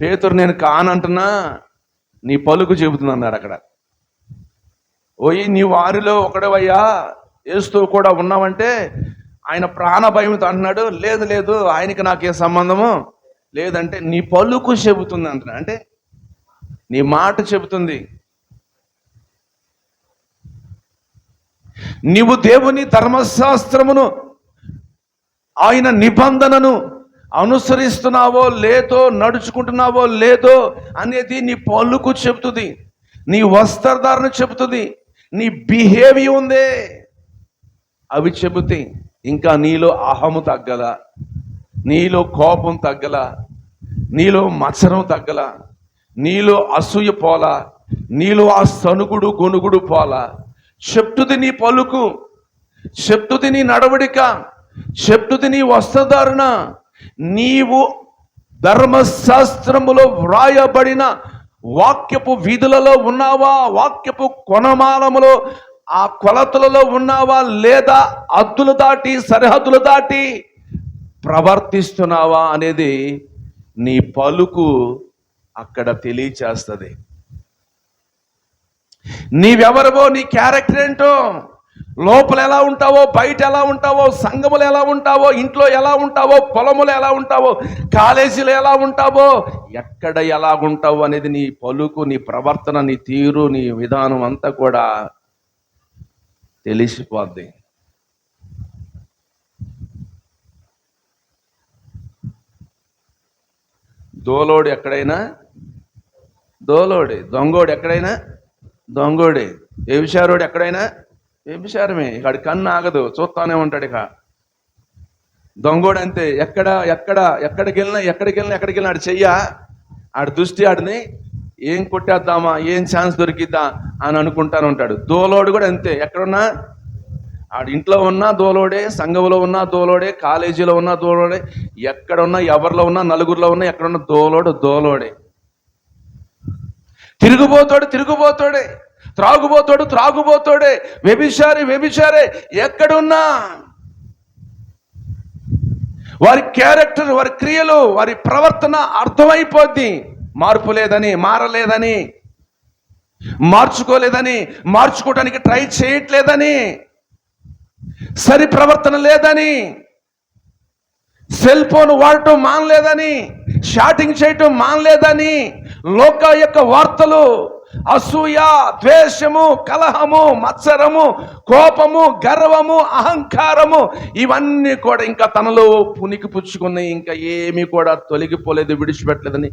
పేతురు నేను కానంటున్నా, నీ పలుకు చెబుతుంది అన్నాడు అక్కడ. ఓయి నీ వారిలో ఒకడవయ్యా యేసుతో కూడా ఉన్నావంటే ఆయన ప్రాణ భయంతో అంటున్నాడు, లేదు లేదు ఆయనకి నాకే సంబంధము లేదంటే నీ పలుకు చెబుతుంది అంటున్నాడు. అంటే నీ మాట చెబుతుంది. నీవు దేవుని ధర్మశాస్త్రమును ఆయన నిబంధనను అనుసరిస్తున్నావో లేదో, నడుచుకుంటున్నావో లేదో అనేది నీ పలుకు చెబుతుంది, నీ వస్త్రధారణ చెబుతుంది, నీ బిహేవియర్ ఉందే అవి చెబుతాయి. ఇంకా నీలో అహము తగ్గల, నీలో కోపం తగ్గల, నీలో మత్సరం తగ్గల, నీలో అసూయ పోలా, నీలో ఆ సనుగుడు గొనుగుడు పోలా. చెప్తుంది నీ పలుకు, చెప్తుంది నీ నడవడిక, చెప్తుంది నీ వస్త్రధారణ. నీవు ధర్మశాస్త్రములో వ్రాయబడిన వాక్యపు వీధులలో ఉన్నావా, వాక్యపు కొనమాలములో ఆ కొలతలలో ఉన్నావా, లేదా హద్దులు దాటి సరిహద్దులు దాటి ప్రవర్తిస్తున్నావా అనేది నీ పలుకు అక్కడ తెలియచేస్తుంది. నీవెవరవో, నీ క్యారెక్టర్ ఏంటో, లోపల ఎలా ఉంటావో, బయట ఎలా ఉంటావో, సంఘములు ఎలా ఉంటావో, ఇంట్లో ఎలా ఉంటావో, పొలములు ఎలా ఉంటావో, కాలేజీలో ఎలా ఉంటావో, ఎక్కడ ఎలా ఉంటావో అనేది నీ పలుకు, నీ ప్రవర్తన, నీ తీరు, నీ విధానం అంతా కూడా తెలిసిపోద్ది. దోలోడు ఎక్కడైనా దోలోడే, దొంగోడు ఎక్కడైనా దొంగోడే, వ్యభిచారోడు ఎక్కడైనా వ్యభిచారమే. ఇక కన్ను ఆగదు, చూస్తానే ఉంటాడు. ఇక దొంగోడు అంతే, ఎక్కడికి వెళ్ళినా ఆడు చెయ్య, ఆడి దృష్టి ఆడిని ఏం కొట్టేద్దామా, ఏం ఛాన్స్ దొరికిద్దా అని అనుకుంటానే ఉంటాడు. దోలోడు కూడా అంతే, ఎక్కడున్నా ఆడు ఇంట్లో ఉన్నా దోలోడే, సంఘంలో ఉన్నా దోలోడే, కాలేజీలో ఉన్నా దోలోడే, ఎక్కడున్నా ఎవరిలో ఉన్నా, నలుగురిలో ఉన్నా ఎక్కడున్నా దోలోడే. తిరుగుబోతాడే, త్రాగుబోతాడే, వ్యభిచారే ఎక్కడున్నా వారి క్యారెక్టర్, వారి క్రియలు, వారి ప్రవర్తన అర్థమైపోద్ది. మార్పు లేదని, మారలేదని, మార్చుకోలేదని, మార్చుకోవడానికి ట్రై చేయట్లేదని, సరి ప్రవర్తన లేదని, సెల్ ఫోన్ వాడటం మానలేదని, షాటింగ్ చేయటం మానలేదని, లోక యొక్క వార్తలు, అసూయ, ద్వేషము, కలహము, మత్సరము, కోపము, గర్వము, అహంకారము ఇవన్నీ కూడా ఇంకా తనలో పునికి పుచ్చుకున్నాయి. ఇంకా ఏమీ కూడా తొలగిపోలేదు, విడిచిపెట్టలేదని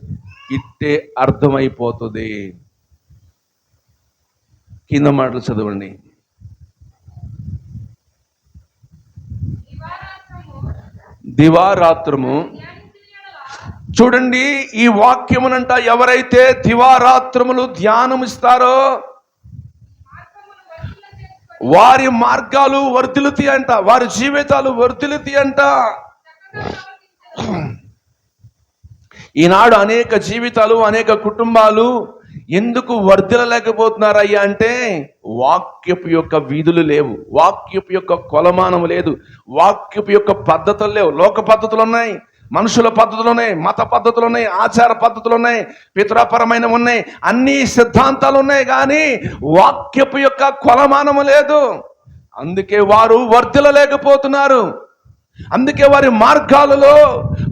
ఇట్టే అర్థమైపోతుంది. కింద మాటలు చదవండి. దివారాత్రము చూడండి, ఈ వాక్యమునంట ఎవరైతే దివారాత్రములు ధ్యానమిస్తారో వారి మార్గాలు వర్ధిల్లుతాయి అంట, వారి జీవితాలు వర్ధిల్లుతాయి అంట. ఈనాడు అనేక జీవితాలు, అనేక కుటుంబాలు ఎందుకు వర్ధిల్లలేకపోతున్నారయ్యా అంటే వాక్యపు యొక్క వీధులు లేవు, వాక్యపు యొక్క కొలమానం లేదు, వాక్యపు యొక్క పద్ధతులు లేవు. లోక పద్ధతులు ఉన్నాయి, మనుషుల పద్ధతులు ఉన్నాయి, మత పద్ధతులు ఉన్నాయి, ఆచార పద్ధతులు ఉన్నాయి, పితృపరమైన ఉన్నాయి, అన్ని సిద్ధాంతాలు ఉన్నాయి, కానీ వాక్యపు యొక్క కొలమానము లేదు. అందుకే వారు వర్ధిల్లలేకపోతున్నారు. అందుకే వారి మార్గాలలో,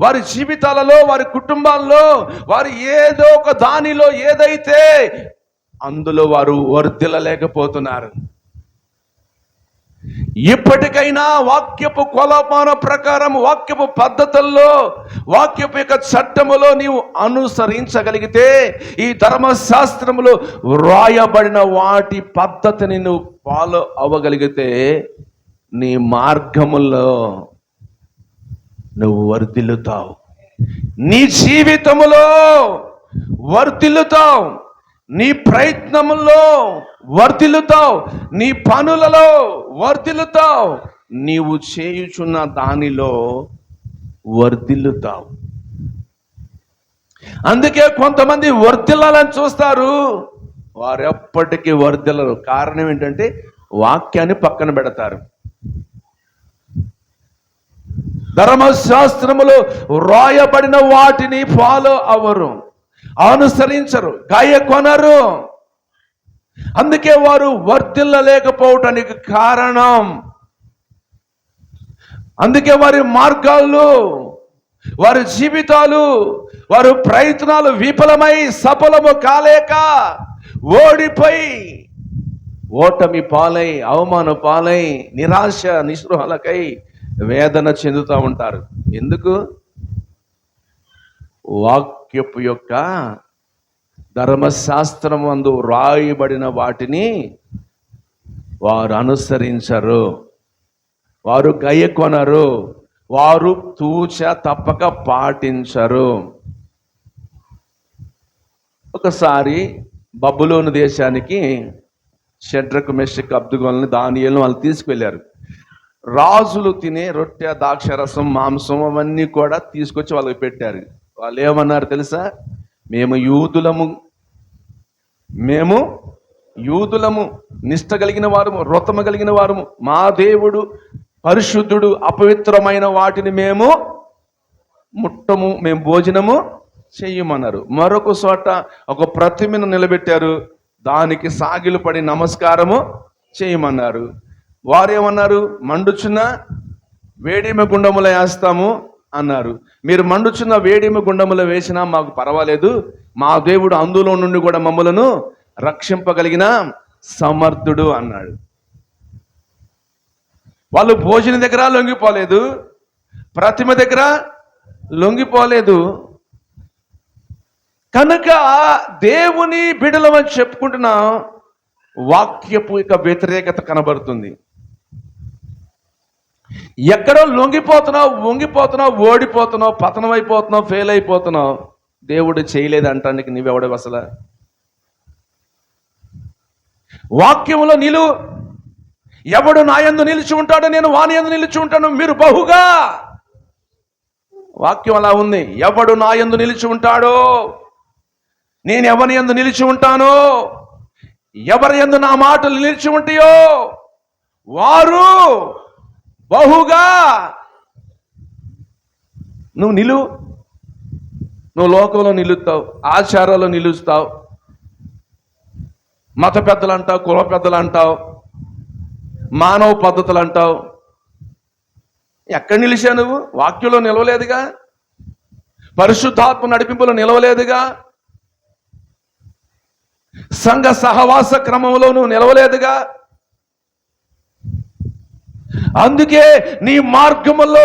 వారి జీవితాలలో, వారి కుటుంబాల్లో, వారు ఏదో ఒక దానిలో ఏదైతే అందులో వారు వర్ధిల్లలేకపోతున్నారు. ఇప్పటికైనా వాక్యపు కొలమాన ప్రకారం, వాక్యపు పద్ధతుల్లో, వాక్యపు యొక్క చట్టములో నీవు అనుసరించగలిగితే, ఈ ధర్మశాస్త్రములో వ్రాయబడిన వాటి పద్ధతిని నువ్వు ఫాలో అవ్వగలిగితే నీ మార్గములో నువ్వు వర్ధిల్లుతావు, నీ జీవితములో వర్ధిల్లుతావు, నీ ప్రయత్నములో వర్ధిల్లుతావు, నీ పనులలో వర్ధిల్లుతావు, నీవు చేయుచున్న దానిలో వర్ధిల్లుతావు. అందుకే కొంతమంది వర్ధిల్లాలని చూస్తారు, వారు ఎప్పటికీ వర్ధిల్లరు. కారణం ఏంటంటే వాక్యాన్ని పక్కన పెడతారు. ధర్మశాస్త్రములో రాయబడిన వాటిని ఫాలో అవ్వరు. అనుసరించరు, గాయకొనరు. అందుకే వారు వర్ధిల్లలేకపోవటానికి కారణం. అందుకే వారి మార్గాలు, వారి జీవితాలు, వారి ప్రయత్నాలు విఫలమై సఫలము కాలేక ఓడిపోయి ఓటమి పాలై అవమాన పాలై నిరాశ నిస్పృహలకై వేదన చెందుతూ ఉంటారు. ఎందుకు? వాక్యపు యొక్క ధర్మశాస్త్రం అందు రాయబడిన వాటిని వారు అనుసరించరు, వారు గైకొనరు, వారు తూచ తప్పక పాటించరు. ఒకసారి బబులోను దేశానికి షడ్రకు మెషకు అబ్దుగోలను దానియేలును వాళ్ళు తీసుకువెళ్ళారు. రాజులు తినే రొట్టె, ద్రాక్షరసం, మాంసం అవన్నీ కూడా తీసుకొచ్చి వాళ్ళకి పెట్టారు. వాళ్ళు ఏమన్నారు తెలుసా? మేము యూదులము, నిష్ఠ కలిగిన వారము, వ్రతము కలిగిన వారము, మా దేవుడు పరిశుద్ధుడు, అపవిత్రమైన వాటిని మేము ముట్టము, మేము భోజనము చెయ్యమన్నారు. మరొక చోట ఒక ప్రతిమను నిలబెట్టారు, దానికి సాగిలు పడి నమస్కారము చేయమన్నారు. వారేమన్నారు? మండుచున్న వేడిమి గుండములో వేస్తాము అన్నారు. మీరు మండుచున్న వేడిమి గుండములో వేసినా మాకు పర్వాలేదు, మా దేవుడు అందులో నుండి కూడా మమ్మలను రక్షింపగలిగిన సమర్థుడు అన్నాడు. వాళ్ళు భోజనం దగ్గర లొంగిపోలేదు, ప్రతిమ దగ్గర లొంగిపోలేదు. కనుక దేవుని బిడలమని చెప్పుకుంటున్నా వాక్యపు యొక్క వ్యతిరేకత కనబడుతుంది. ఎక్కడో లొంగిపోతున్నావు, వంగిపోతున్నావు, ఓడిపోతున్నావు, పతనం అయిపోతున్నావు, ఫెయిల్ అయిపోతున్నావు. దేవుడు చేయలేదు అంటానికి నీవెవడవు అసలు? వాక్యములో నిలువు. ఎవడు నా యందు నిలిచి ఉంటాడో నేను వాని యందు నిలిచి ఉంటాను, మీరు బహుగా. వాక్యం అలా ఉంది. ఎవడు నా యందు నిలిచి ఉంటాడో నేను ఎవరి యందు నిలిచి ఉంటానో, ఎవరి యందు నా మాటలు నిలిచి ఉంటాయో వారు బహుగా. నువ్వు నిలువు. నువ్వు లోకంలో నిలుస్తావు, ఆచారాల్లో నిలుస్తావు, మత పెద్దలు అంటావు, కుల పెద్దలు అంటావు, మానవ పద్ధతులు అంటావు. ఎక్కడ నిలిచావు నువ్వు? వాక్యంలో నిలవలేదుగా, పరిశుద్ధాత్మ నడిపింపులో నిలవలేదుగా, సంఘ సహవాస క్రమంలో నువ్వు నిలవలేదుగా. అందుకే నీ మార్గములో